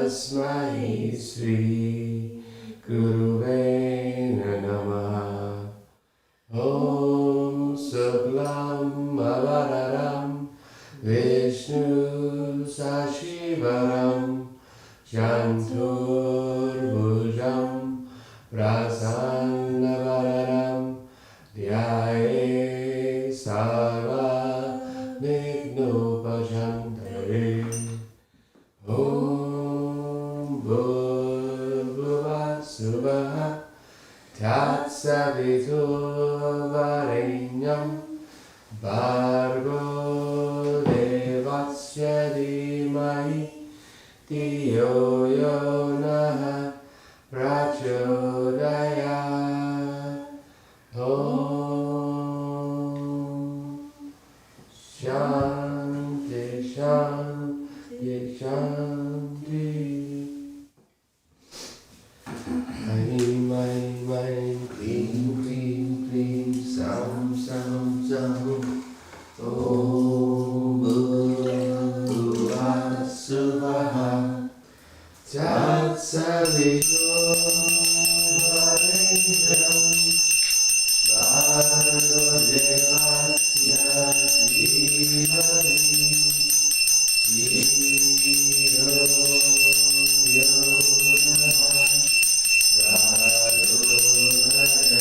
Tasmai Sri Guruve Namaha. Om Suklam Avararam Vishnu Sashivaram Chanturbhujam Prasannavararam Dhyaye Sarva Vignopashantare. Om Bhurvubhuva Suvah Tatsaviturvarenyam Bhargo Devasya Dhimahi Dhiyo Yo Nah Prachodayat. Om Shanti Shanti Shanti. Aim, aim, aim, clean, clean, clean, sound, sound, sound. Om Bhurvubhuva Suvah Tatsaviturvarenyam Bhargo Devasya Dhimahi Dhiyo Yo Nah Prachodayat.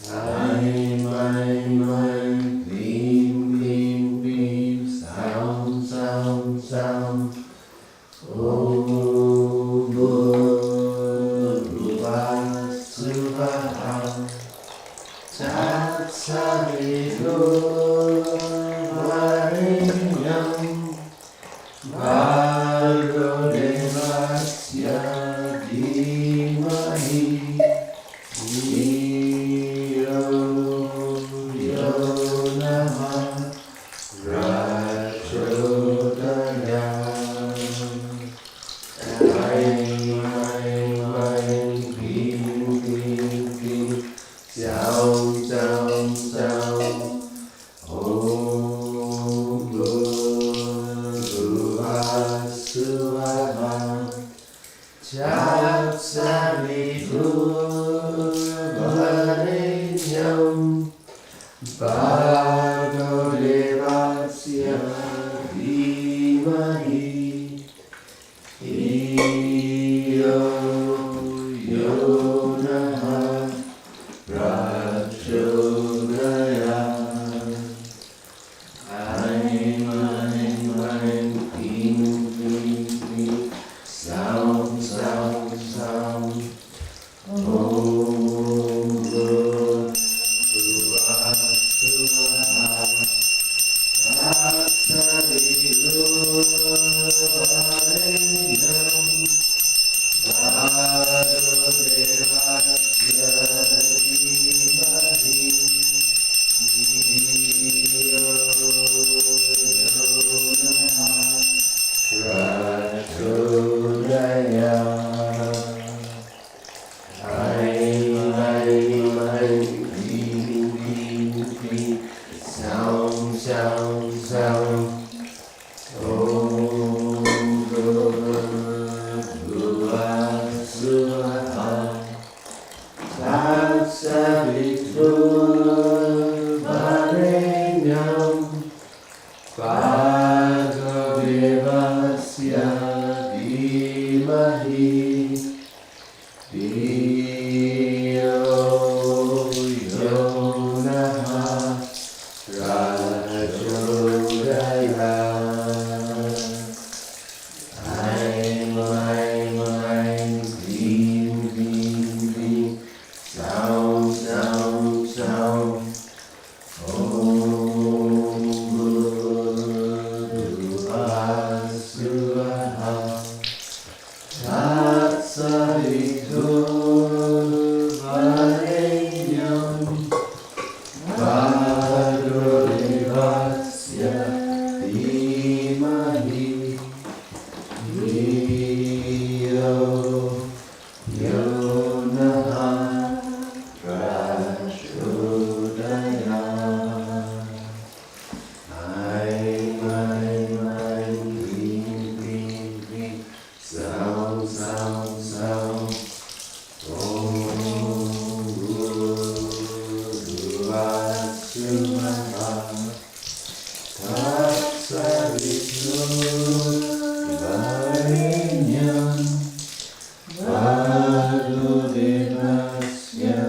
Aim, aim, aim, clean, clean, clean, sound, sound, sound. Om Bhurvubhuva Suvah Tatsaviturvarenyam Bhargo Devasya Dhimahi Dhiyo Yo Nah Prachodayat. Aim, aim, aim, clean, clean, clean, sound, sound, sound. Om Bhurvubhuva Suvah Tatsaviturvarenyam Bhargo Devasya Dhimahi Dhiyo Yo Nah Prachodayat. Aim, aim, aim, clean, clean, clean, sound, sound, sound. Om Bhurvubhuva Suvah Tatsaviturvarenyam Bhargo Devasya Dhimahi Dhiyo Yo Nah Prachodayat. Aim, aim, aim, clean, clean, clean, sound, sound, sound. Om Bhurvubhuva Suvah Tatsaviturvarenyam Bhargo Devasya Dhimahi Dhiyo Yo Nah Prachodayat. Aim, aim, aim, clean, clean, clean, sound, sound, sound. Om Bhurvubhuva Suvah Varenyam Bhargo Devasya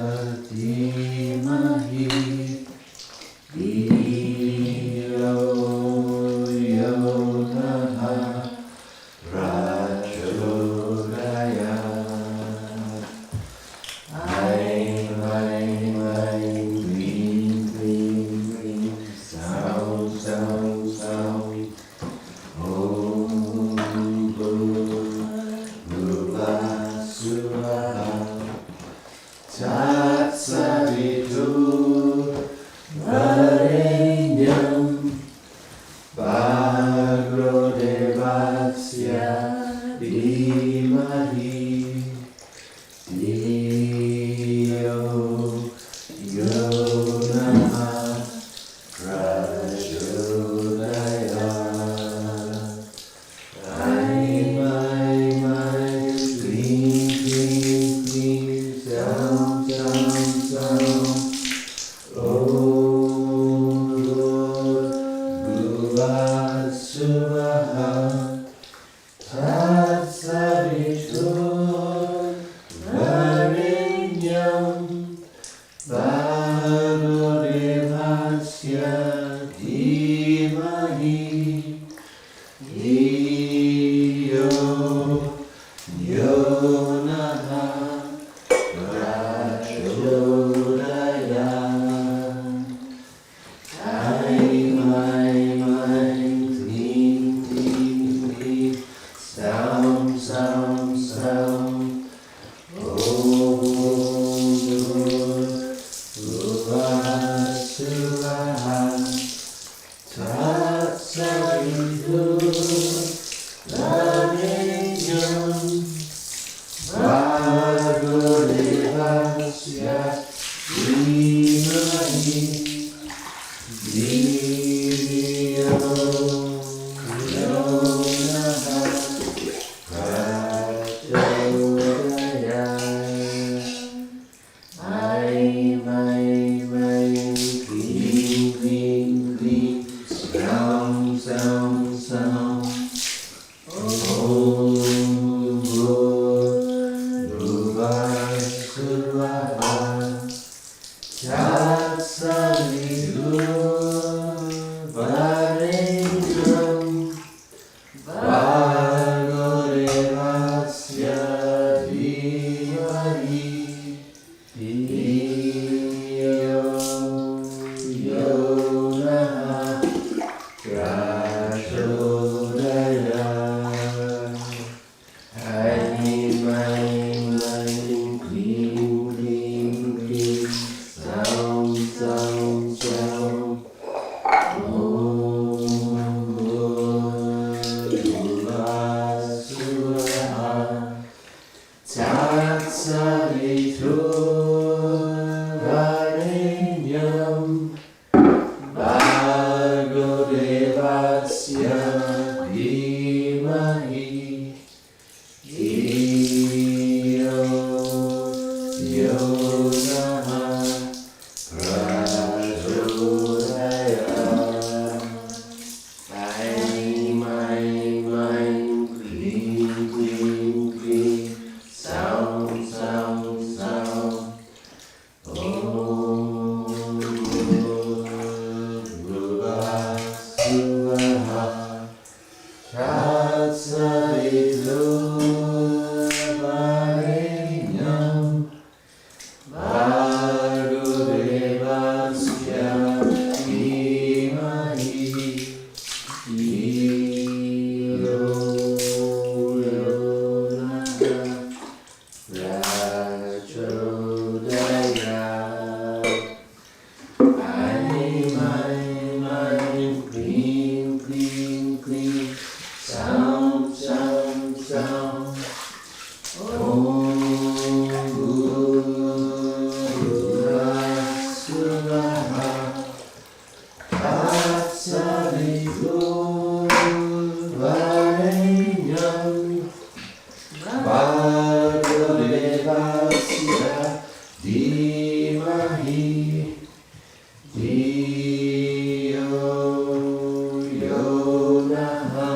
Dhimahi Dhiyo Yonaha Prachodayat. Aim, aim, aim, gleam, gleam, gleam, sound, sound, sound. Om Bhuva Swaha Tat Savitur Varenyam Bhargo Devasya Dhimahi Dhiyo Yonaha Prachodayat. Aim, aim, aim, gleam, gleam, gleam, sound, sound, sound. Om Bhuva Swaha Tat Savitur Varenyam Bhargo Devasya Dhimahi Dhiyo Yonaha Prachodayat. Aim, aim, aim, gleam, gleam, gleam, sound, sound, sound. Om Bhuva Swaha Tat Savitur Varenyam Bhargo Devasya Dhimahi Dhiyo Yonaha Prachodayat. Aim, aim, aim, gleam, gleam, gleam, sound, sound, sound. Om Bhuva Swaha Tat Savitur Varenyam Bhargo Devasya Dhimahi Dhiyo Yonaha Prachodayat. Aim, aim, aim, gleam, gleam, gleam, sound, sound, sound. Om Bhuva Swaha Tat Savitur Varenyam Bhargo Devasya Dhimahi Dhiyo Yonaha Prachodayat. Aim, aim, aim, gleam, gleam, gleam, sound, sound, sound. Om Bhuva Swaha Tat Savitur Varenyam Bhargo Devasya Dhimahi Dhiyo Yonaha Prachodayat. Aim, aim, aim, gleam, gleam, gleam, sound, sound, sound. Om Bhuva Swaha Tat Savitur Varenyam Bhargo Devasya Dhimahi Dhiyo Yonaha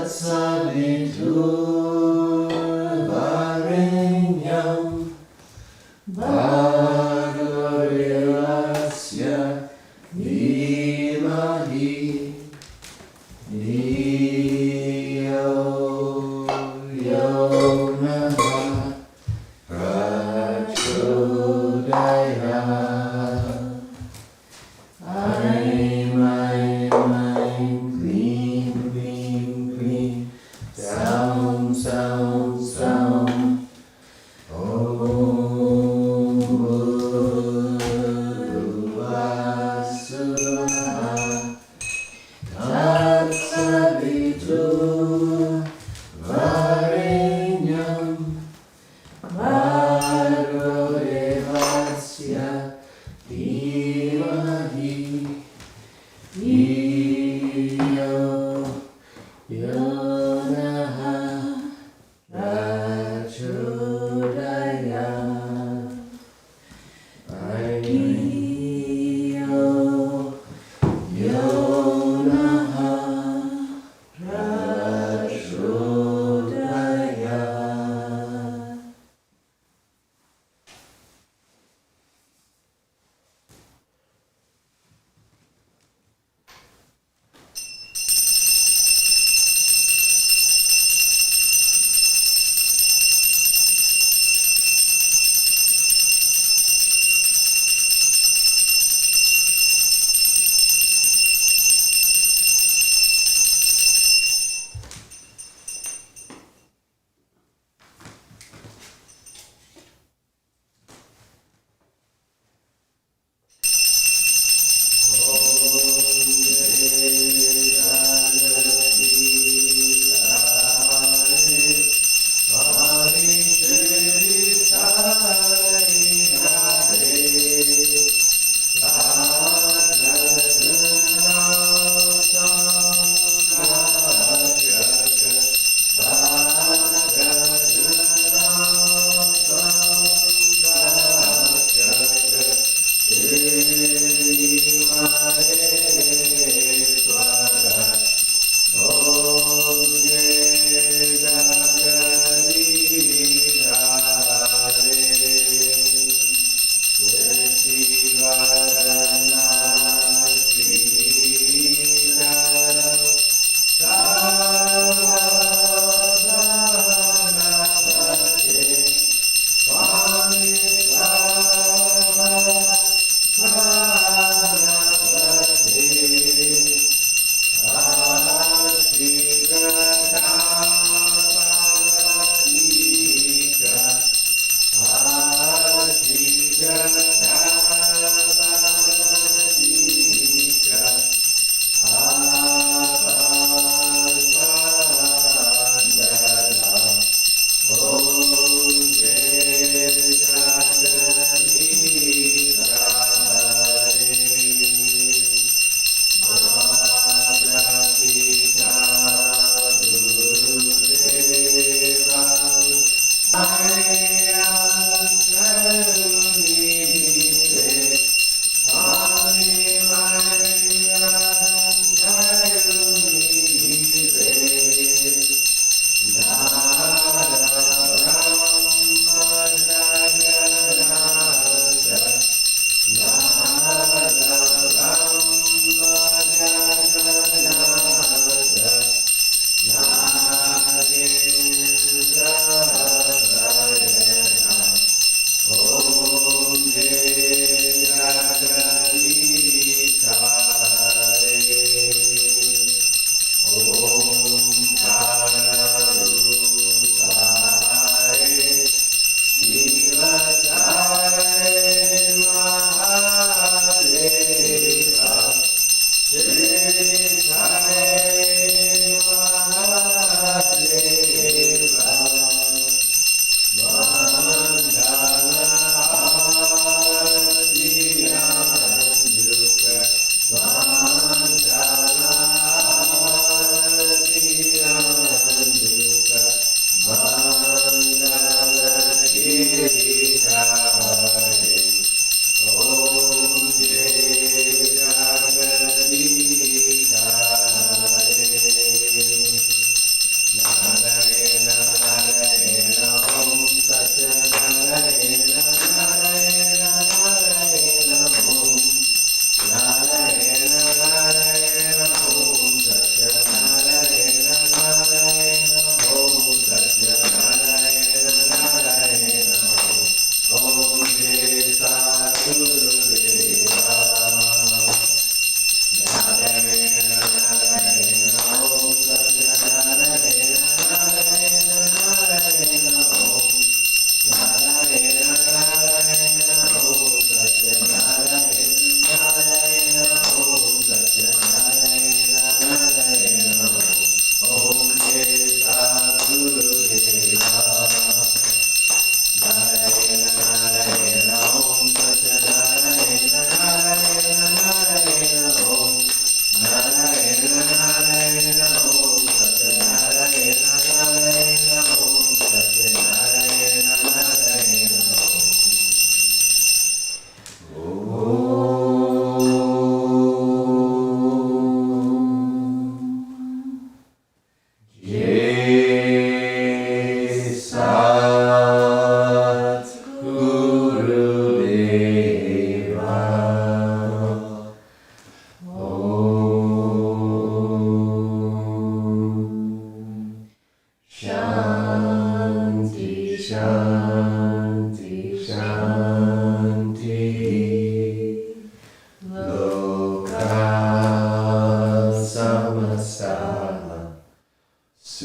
Tatsavitu sound, sound. Om Bhuvasvaha Tatsavitu Varenyam Bhargo Devasya Dhimahi Dhiyo Yonaha Prachodaya Dhiyo Yonaha Prachodaya.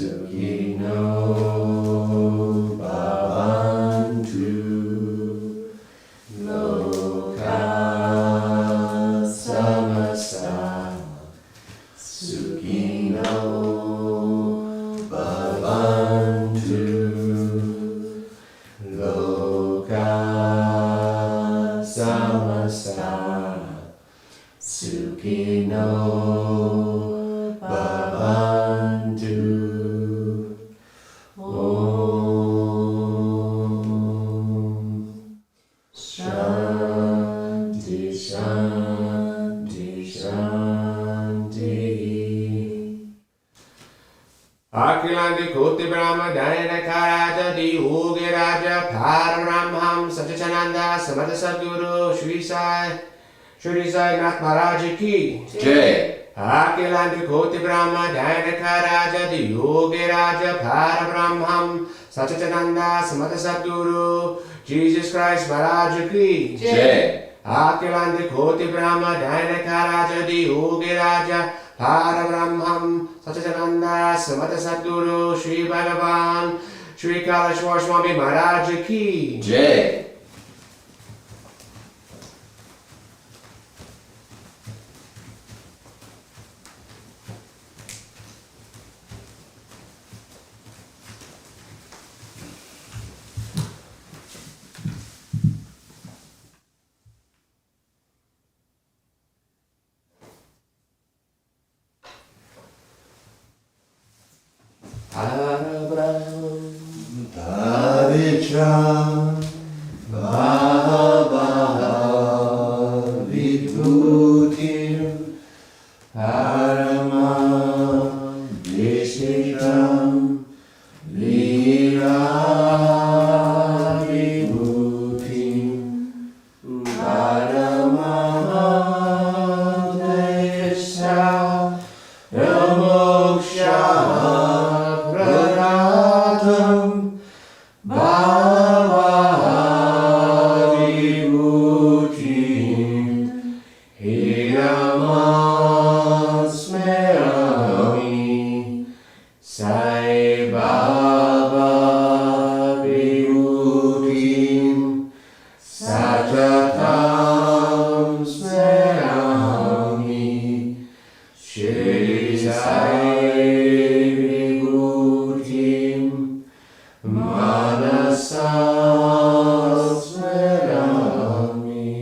Sukhino bhavantu loka samasta Sukhino bhavantu loka samasta Sukhino bhavantu. Shanti, Shanti, Shanti. Akilandi Koti Brahma Dhanana Karaja Di Uge Raja Parabrahmam Satchitananda Samatha Sadguru Shri Sai Nath Maharaj Ki Jai. Akilandi Koti Brahma Dhanana Karaja Di Uge Raja Parabrahmam Satchitananda Samatha Sadguru Jesus Christ Maharaj Ki Jai. Akilandi Koti Brahma Dhanana Karaja Di Uge Raja Parabrahmam Satchitananda Samatha Sadguru Shri Bhagavan Shri Kalashwar Swami Maharaj Ki Jai. Pavitra Bhava Vibhutir Paramam Vishisham Lila Vibhutim Paramam Desha Moksha Pradatam Bhava Vibhutim Hiramasmerami Sai Baba Vibhutim Sajatam Smerami Shirdi Sai Vibhutim Manasa Smerami.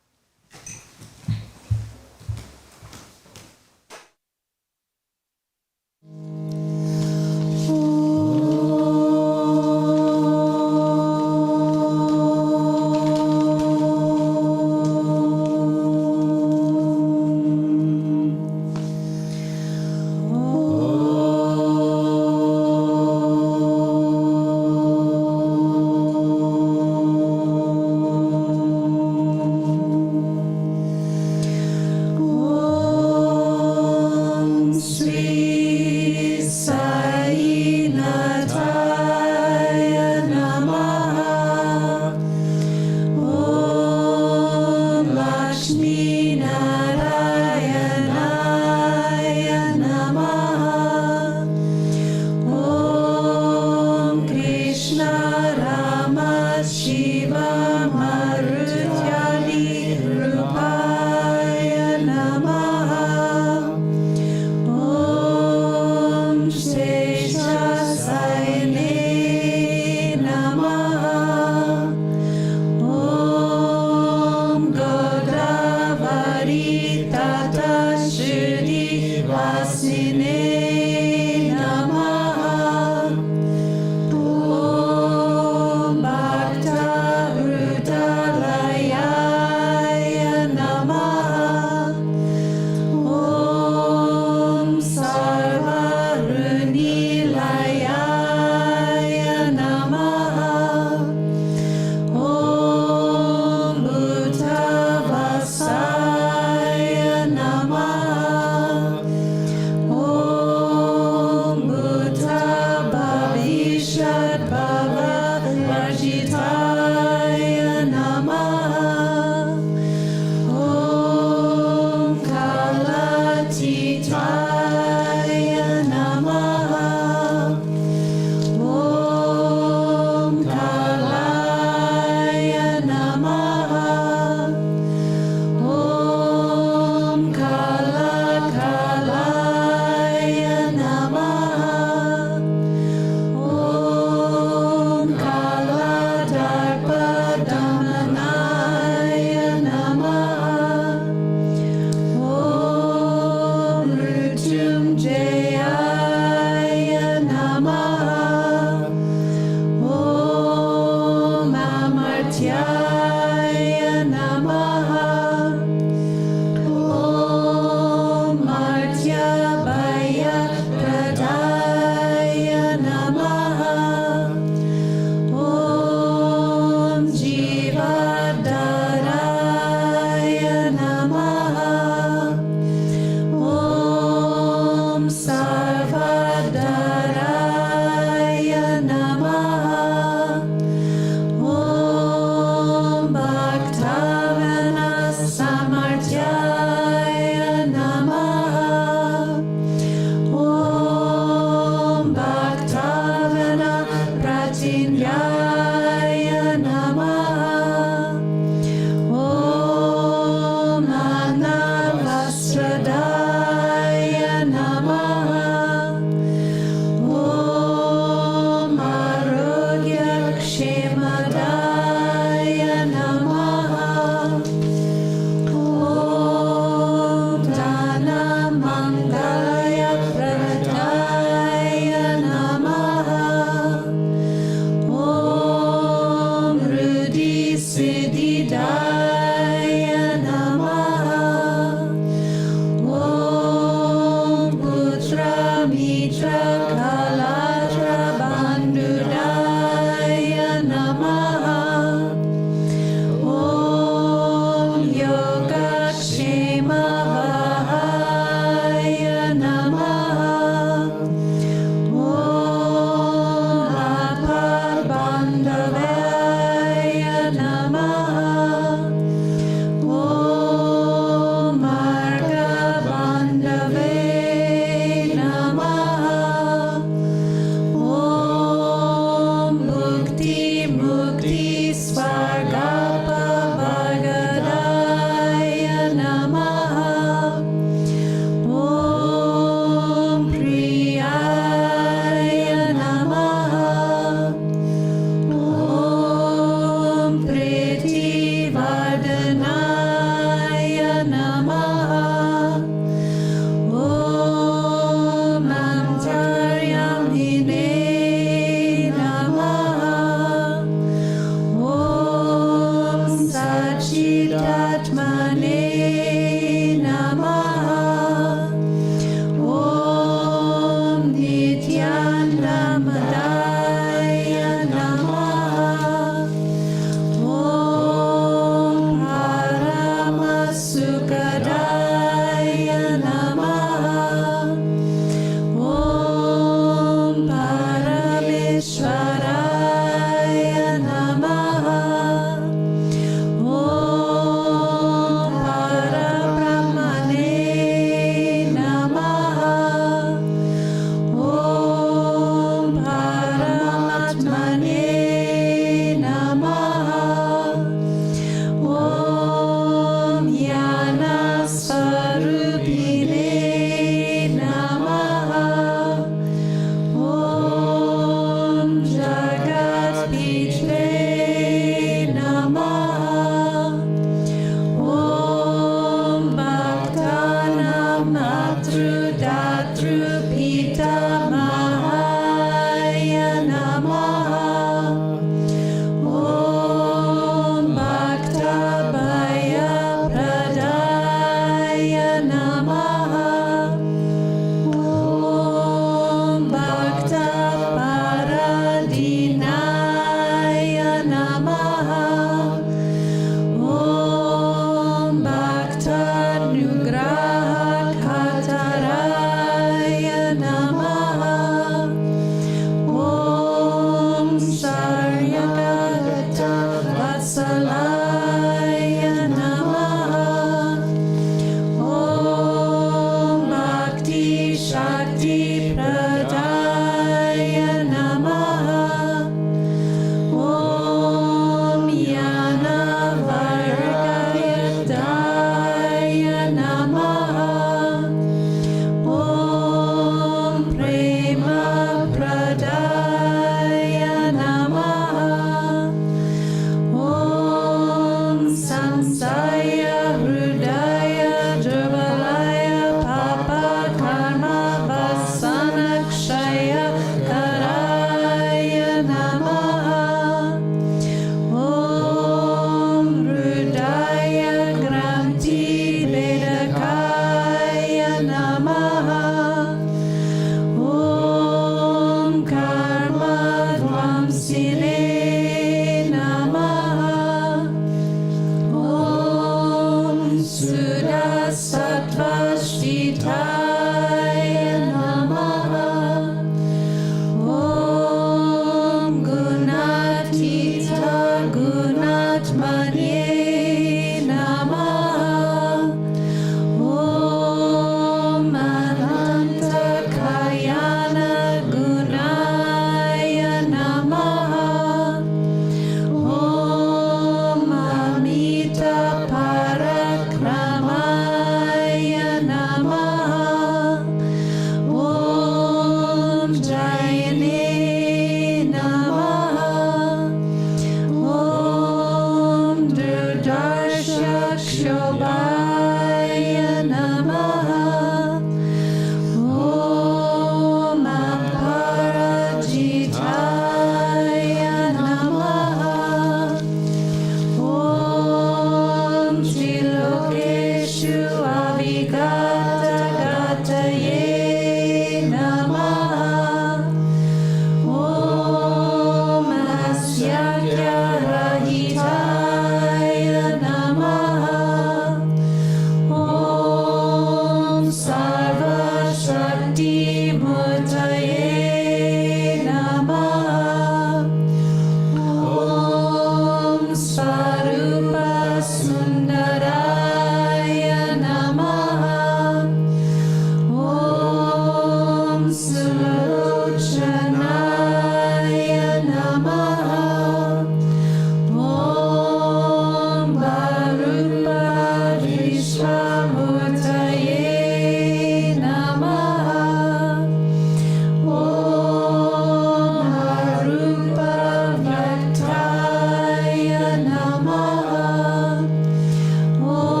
Oh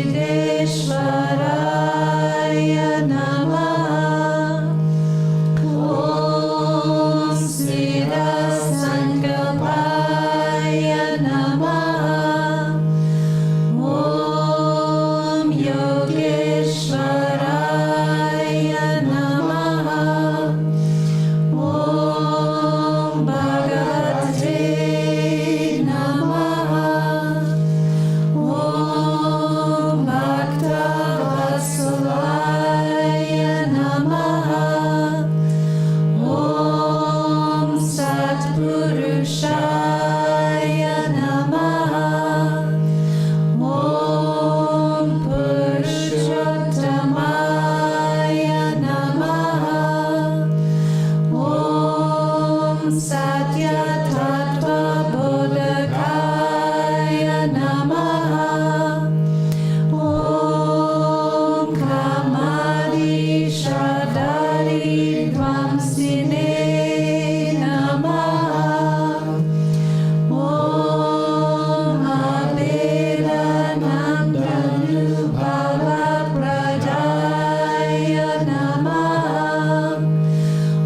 Sideshvaraya Namaha. Om Siddha Sankalpaya Namaha. Om Yogeshwaraya Namaha. Om Bhagavate Namaha. Om Bhaktavasalaya Namaha. Om Satpurushaya Namaha. Om Purushottamaya Namaha. Om Satya Tattva Bodhakaya Namaha. Om Kamadi Shradari Dvamsine Namaha. Om Abhedanandana Pradaya Namaha.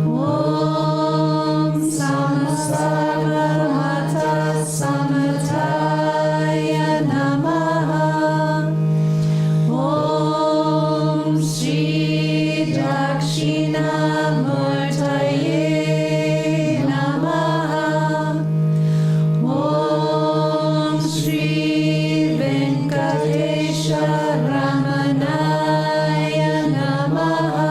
Om Samasarvamata Samataya Namaha. Om Shri Dakshinamurtaye Namaha. Om Shri Venkatesha Ramanaya Namaha.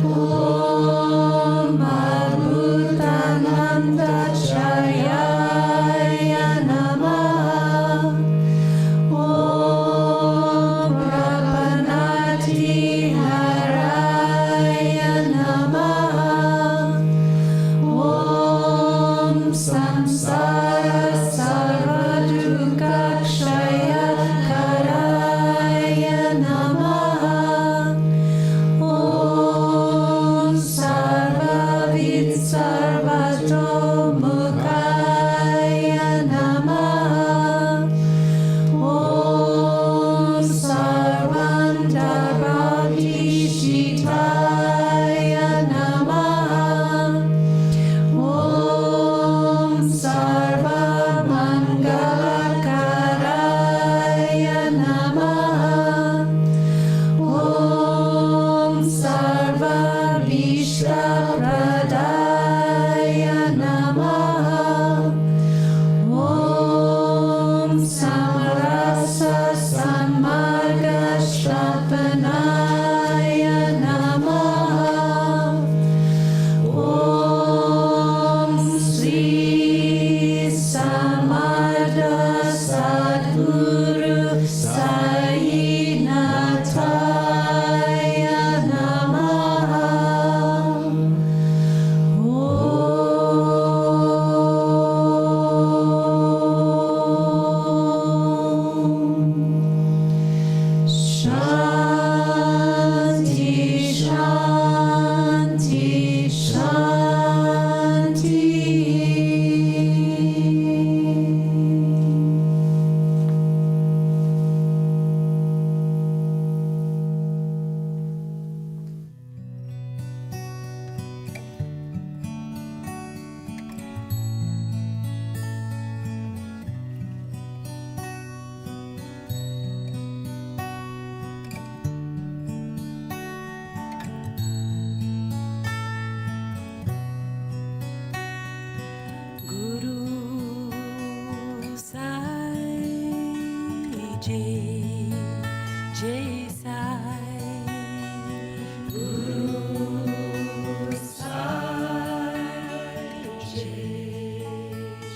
Om Abhutananda Charyaya Namaha. Om Prapanati Haraya Namaha. Om Samsara Sarvadukakshaya Karaya Namaha. Om Sarvavid Sarvato Mukaya Namaha. Om Sarvantarbhati Shitaya Namaha. Om Sarvamangalakaraya Namaha. Om Sarvabhishapradaya Namaha. Om Samarasa Sammargashrapanaya Namaha. Om Sri Samartha Sadguru Sainataya Namaha. Shanti, Shanti, Shanti. Guru Sai Jai Jai Sai. Guru Sai Jai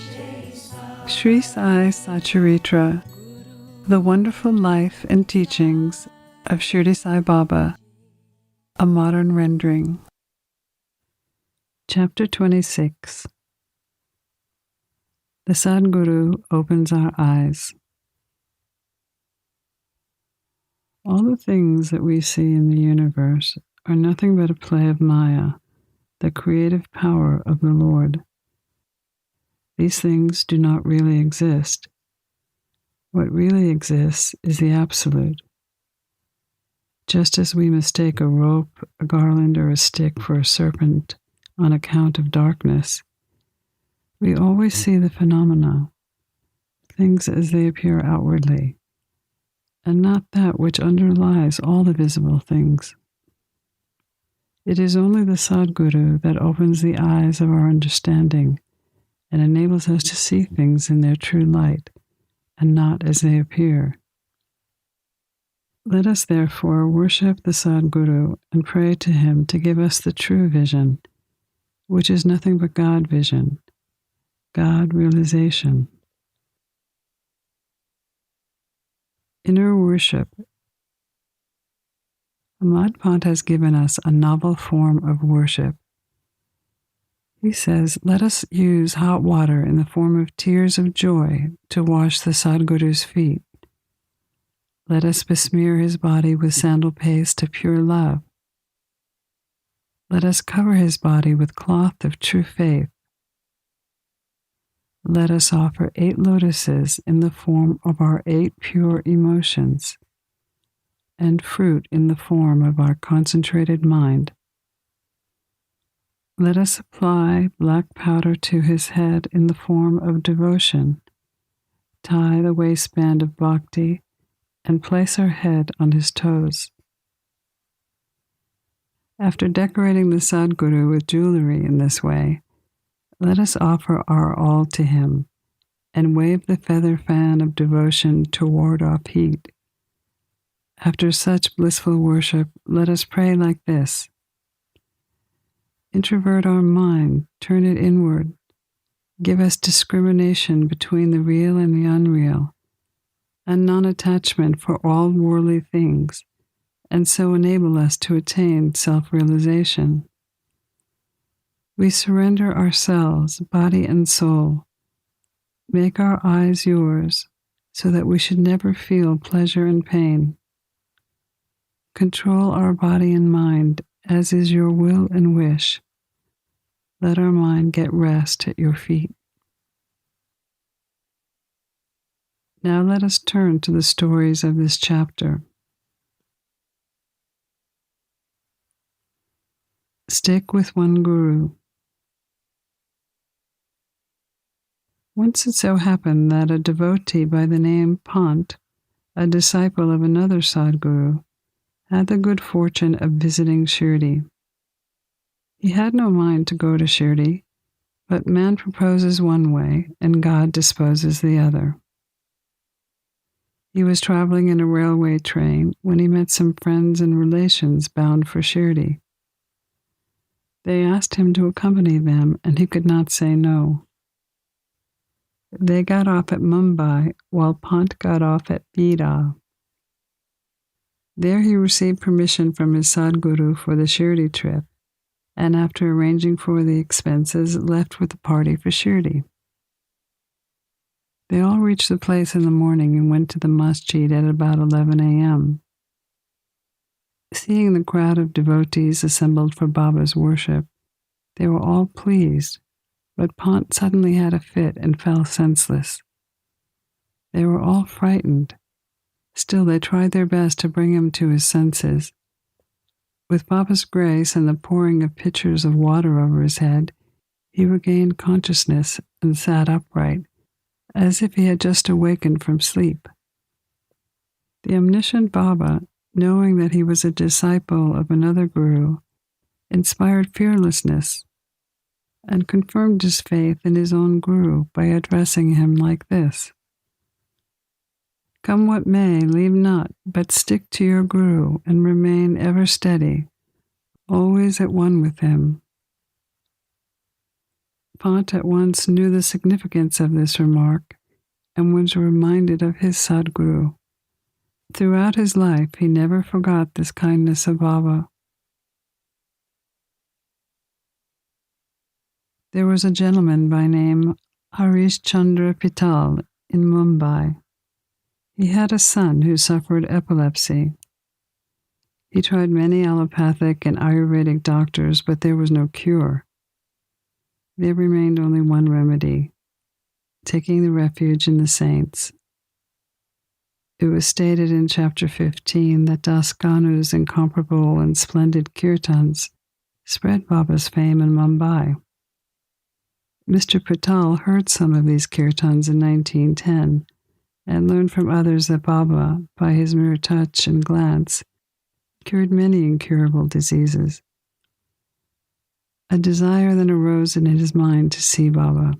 Jai Sai. Sri Sai Satcharitra, The Wonderful Life and Teachings of Shirdi Sai Baba, a modern rendering. Chapter 26. The Sadguru opens our eyes. All the things that we see in the universe are nothing but a play of Maya, the creative power of the Lord. These things do not really exist. What really exists is the Absolute. Just as we mistake a rope, a garland, or a stick for a serpent on account of darkness, we always see the phenomena, things as they appear outwardly, and not that which underlies all the visible things. It is only the Sadguru that opens the eyes of our understanding and enables us to see things in their true light and not as they appear. Let us therefore worship the Sadguru and pray to him to give us the true vision, which is nothing but God vision, God realization. Inner worship. Ahmad Pant has given us a novel form of worship. He says, let us use hot water in the form of tears of joy to wash the Sadguru's feet. Let us besmear his body with sandal paste of pure love. Let us cover his body with cloth of true faith. Let us offer 8 lotuses in the form of our 8 pure emotions, and fruit in the form of our concentrated mind. Let us apply black powder to his head in the form of devotion, tie the waistband of bhakti, and place our head on his toes. After decorating the Sadguru with jewelry in this way, let us offer our all to him and wave the feather fan of devotion to ward off heat. After such blissful worship, let us pray like this. Introvert our mind, turn it inward. Give us discrimination between the real and the unreal, and non-attachment for all worldly things, and so enable us to attain self-realization. We surrender ourselves, body and soul. Make our eyes yours, so that we should never feel pleasure and pain. Control our body and mind, as is your will and wish. Let our mind get rest at your feet. Now let us turn to the stories of this chapter. Stick with one guru. Once it so happened that a devotee by the name Pant, a disciple of another Sadguru, had the good fortune of visiting Shirdi. He had no mind to go to Shirdi, but man proposes one way and God disposes the other. He was traveling in a railway train when he met some friends and relations bound for Shirdi. They asked him to accompany them, and he could not say no. They got off at Mumbai, while Pant got off at Bida. There he received permission from his Sadguru for the Shirdi trip, and after arranging for the expenses, left with the party for Shirdi. They all reached the place in the morning and went to the masjid at about 11 a.m. Seeing the crowd of devotees assembled for Baba's worship, they were all pleased, but Pant suddenly had a fit and fell senseless. They were all frightened. Still, they tried their best to bring him to his senses. With Baba's grace and the pouring of pitchers of water over his head, he regained consciousness and sat upright, as if he had just awakened from sleep. The omniscient Baba, knowing that he was a disciple of another guru, inspired fearlessness and confirmed his faith in his own guru by addressing him like this. Come what may, leave not, but stick to your guru and remain ever steady, always at one with him. Pant at once knew the significance of this remark and was reminded of his Sadguru. Throughout his life, he never forgot this kindness of Baba. There was a gentleman by name Harish Chandra Pital in Mumbai. He had a son who suffered epilepsy. He tried many allopathic and Ayurvedic doctors, but there was no cure. There remained only one remedy, taking the refuge in the saints. it was stated in chapter 15 that Das Ganu's incomparable and splendid kirtans spread Baba's fame in Mumbai. Mr. Patal heard some of these kirtans in 1910 and learned from others that Baba, by his mere touch and glance, cured many incurable diseases. A desire then arose in his mind to see Baba.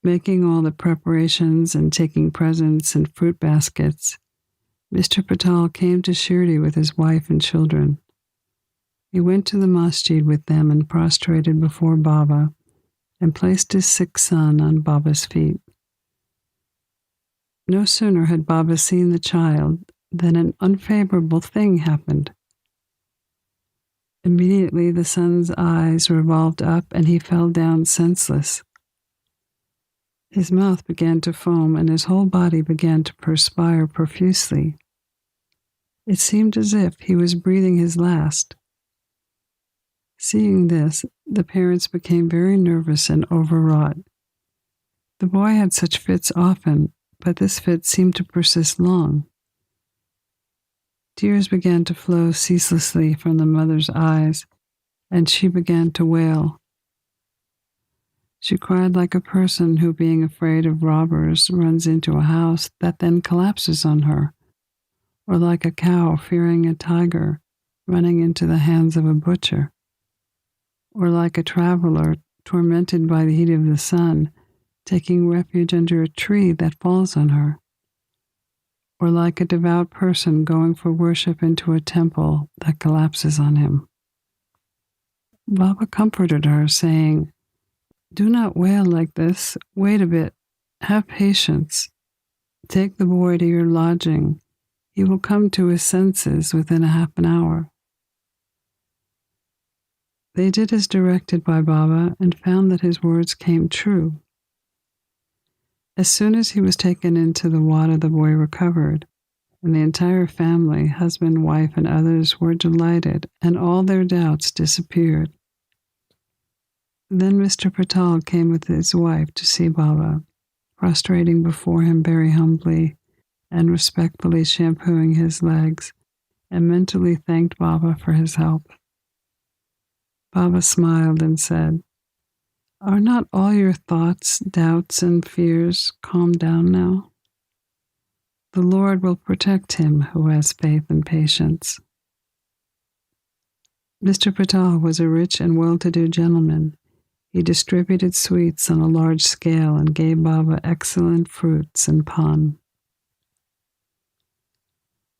Making all the preparations and taking presents and fruit baskets, Mr. Patal came to Shirdi with his wife and children. He went to the masjid with them and prostrated before Baba and placed his sick son on Baba's feet. No sooner had Baba seen the child than an unfavorable thing happened. Immediately the son's eyes revolved up and he fell down senseless. His mouth began to foam and his whole body began to perspire profusely. It seemed as if he was breathing his last. Seeing this, the parents became very nervous and overwrought. The boy had such fits often, but this fit seemed to persist long. Tears began to flow ceaselessly from the mother's eyes, and she began to wail. She cried like a person who, being afraid of robbers, runs into a house that then collapses on her, or like a cow fearing a tiger running into the hands of a butcher, or like a traveler tormented by the heat of the sun, taking refuge under a tree that falls on her, or like a devout person going for worship into a temple that collapses on him. Baba comforted her, saying, "Do not wail like this. Wait a bit. Have patience. Take the boy to your lodging. He will come to his senses within a half an hour." They did as directed by Baba and found that his words came true. As soon as he was taken into the water, the boy recovered, and the entire family, husband, wife, and others, were delighted, and all their doubts disappeared. Then Mr. Patal came with his wife to see Baba, prostrating before him very humbly and respectfully shampooing his legs, and mentally thanked Baba for his help. Baba smiled and said, "Are not all your thoughts, doubts, and fears calmed down now? The Lord will protect him who has faith and patience." Mr. Patal was a rich and well-to-do gentleman. He distributed sweets on a large scale and gave Baba excellent fruits and pan.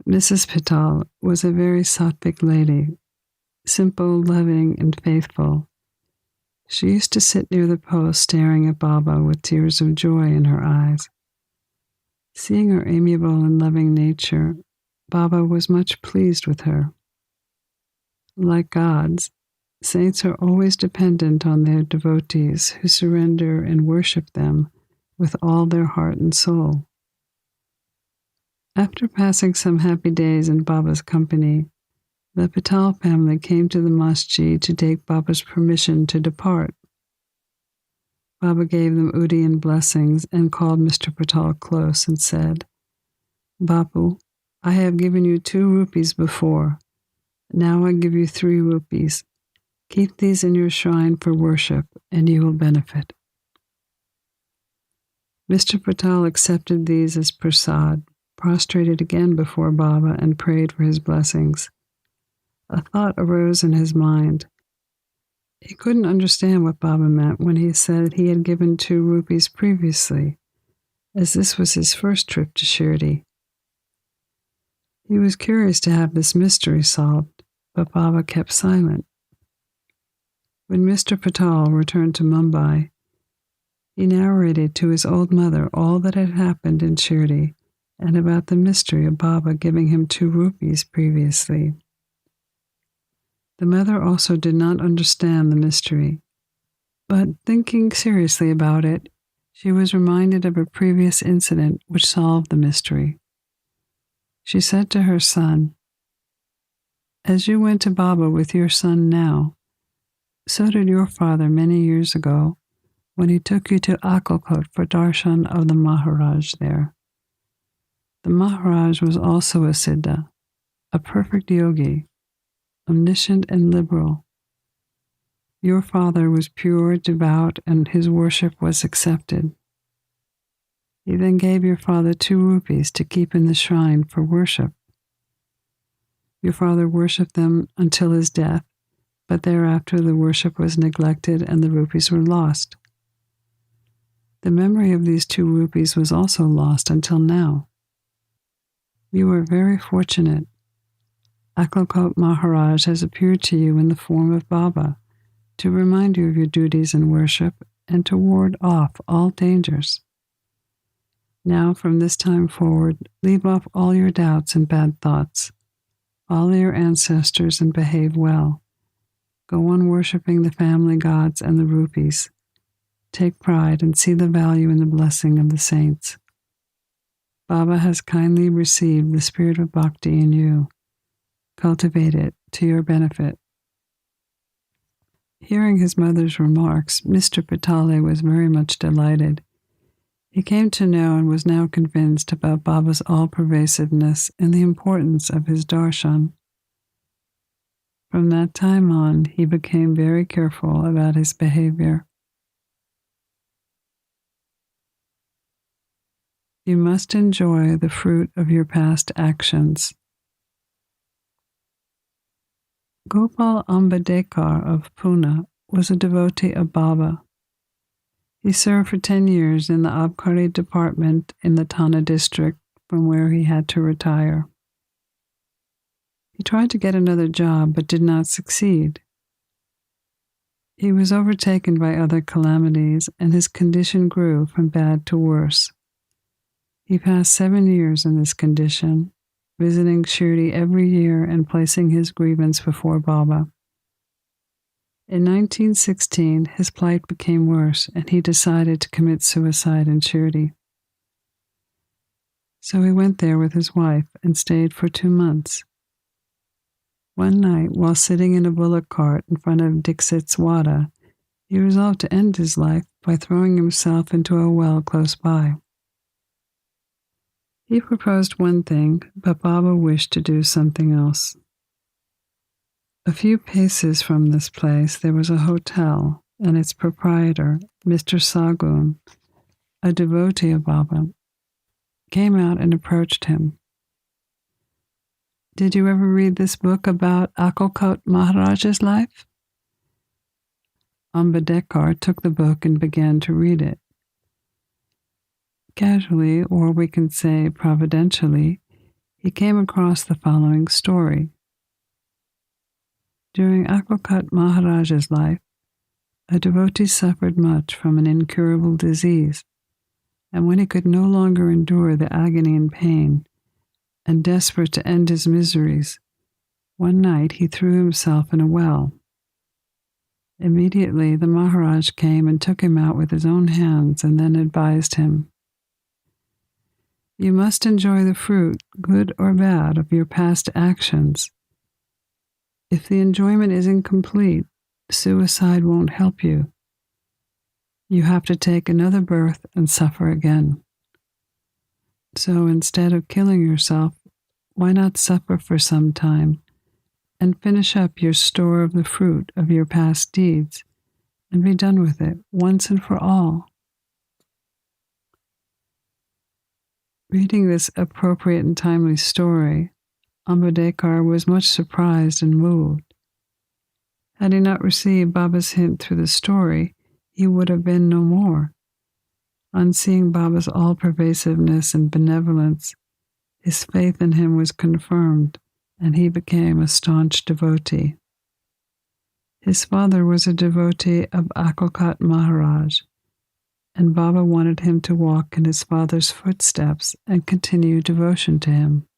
Mrs. Patal was a very sattvic lady, simple, loving, and faithful. She used to sit near the post staring at Baba with tears of joy in her eyes. Seeing her amiable and loving nature, Baba was much pleased with her. Like gods, saints are always dependent on their devotees who surrender and worship them with all their heart and soul. After passing some happy days in Baba's company, the Patal family came to the masjid to take Baba's permission to depart. Baba gave them Udian blessings and called Mr. Patal close and said, "Bapu, I have given you 2 rupees before. Now I give you 3 rupees. Keep these in your shrine for worship, and you will benefit." Mr. Patal accepted these as prasad, prostrated again before Baba, and prayed for his blessings. A thought arose in his mind. He couldn't understand what Baba meant when he said he had given 2 rupees previously, as this was his first trip to Shirdi. He was curious to have this mystery solved, but Baba kept silent. When Mr. Patal returned to Mumbai, he narrated to his old mother all that had happened in Shirdi and about the mystery of Baba giving him 2 rupees previously. The mother also did not understand the mystery, but thinking seriously about it, she was reminded of a previous incident which solved the mystery. She said to her son, "As you went to Baba with your son now, so did your father many years ago when he took you to Akalkot for darshan of the Maharaj there. The Maharaj was also a Siddha, a perfect yogi, omniscient and liberal. Your father was pure, devout, and his worship was accepted. He then gave your father 2 rupees to keep in the shrine for worship. Your father worshipped them until his death, but thereafter the worship was neglected and the rupees were lost. The memory of these 2 rupees was also lost until now. You are very fortunate. Akalkot Maharaj has appeared to you in the form of Baba to remind you of your duties in worship and to ward off all dangers. Now, from this time forward, leave off all your doubts and bad thoughts. Follow your ancestors and behave well. Go on worshipping the family gods and the rupees. Take pride and see the value in the blessing of the saints. Baba has kindly received the spirit of bhakti in you. Cultivate it to your benefit. Hearing his mother's remarks, Mr. Patale was very much delighted. He came to know and was now convinced about Baba's all-pervasiveness and the importance of his darshan. From that time on, he became very careful about his behavior. You must enjoy the fruit of your past actions. Gopal Ambedkar of Pune was a devotee of Baba. He served for 10 years in the Abkari department in the Thane district, from where he had to retire. He tried to get another job but did not succeed. He was overtaken by other calamities and his condition grew from bad to worse. He passed 7 years in this condition, visiting Shirdi every year and placing his grievance before Baba. In 1916, his plight became worse and he decided to commit suicide in Shirdi. So he went there with his wife and stayed for 2 months. One night, while sitting in a bullock cart in front of Dixit's Wada, he resolved to end his life by throwing himself into a well close by. He proposed one thing, but Baba wished to do something else. A few paces from this place there was a hotel, and its proprietor, Mr. Sagun, a devotee of Baba, came out and approached him. Did you ever read this book about Akalkot Maharaj's life? Ambedkar took the book and began to read it. Casually, or we can say providentially, he came across the following story. During Akalkot Maharaj's life, a devotee suffered much from an incurable disease, and when he could no longer endure the agony and pain, and desperate to end his miseries, one night he threw himself in a well. Immediately the Maharaj came and took him out with his own hands and then advised him, "You must enjoy the fruit, good or bad, of your past actions. If the enjoyment is incomplete, suicide won't help you. You have to take another birth and suffer again. So instead of killing yourself, why not suffer for some time and finish up your store of the fruit of your past deeds and be done with it once and for all?" Reading this appropriate and timely story, Ambedkar was much surprised and moved. Had he not received Baba's hint through the story, he would have been no more. On seeing Baba's all-pervasiveness and benevolence, his faith in him was confirmed, and he became a staunch devotee. His father was a devotee of Akalkot Maharaj, and Baba wanted him to walk in his father's footsteps and continue devotion to him.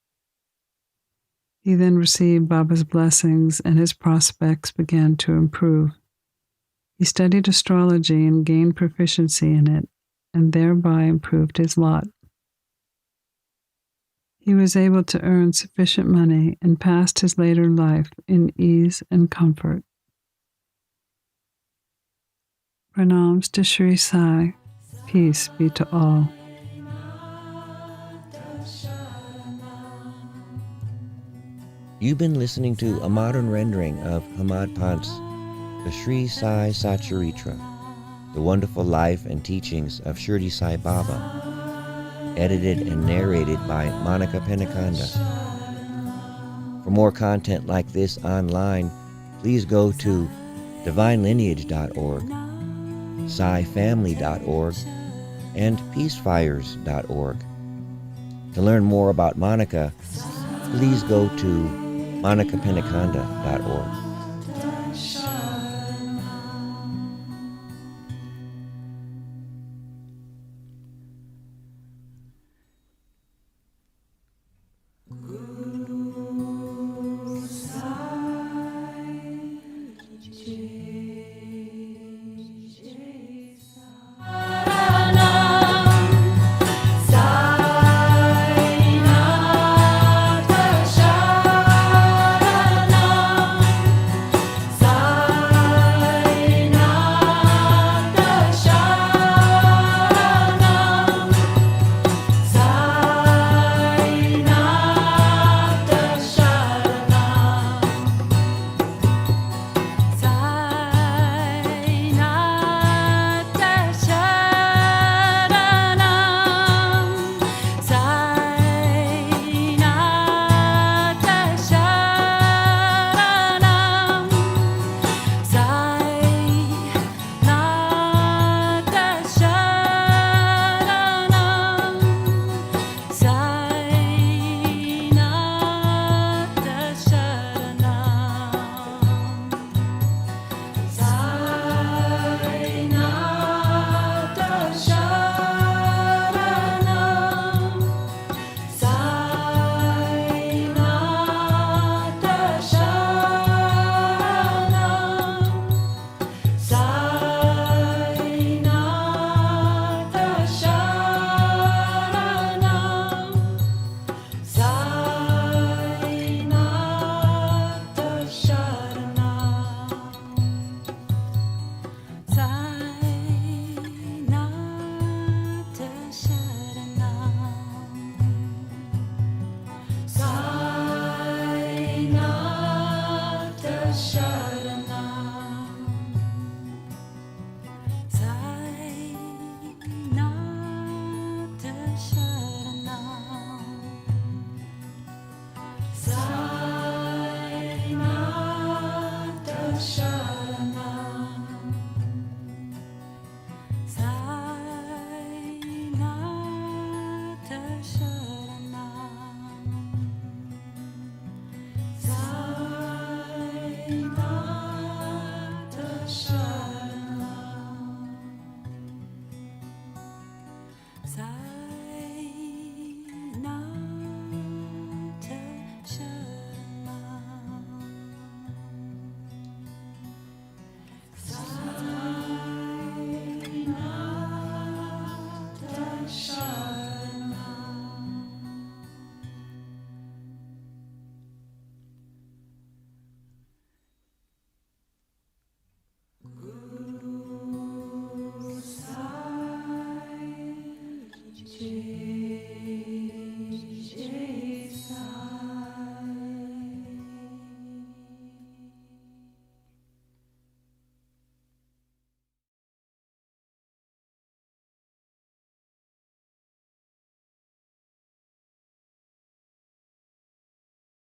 He then received Baba's blessings and his prospects began to improve. He studied astrology and gained proficiency in it, and thereby improved his lot. He was able to earn sufficient money and passed his later life in ease and comfort. Pranams to Sri Sai. Peace be to all. You've been listening to a modern rendering of Hamad Pant's The Sri Sai Satcharitra, The Wonderful Life and Teachings of Shirdi Sai Baba, edited and narrated by Monica Penacanda. For more content like this online, please go to divinelineage.org, SciFamily.org, and peacefires.org. To learn more about Monica, please go to monicapenacanda.org. Sharanam.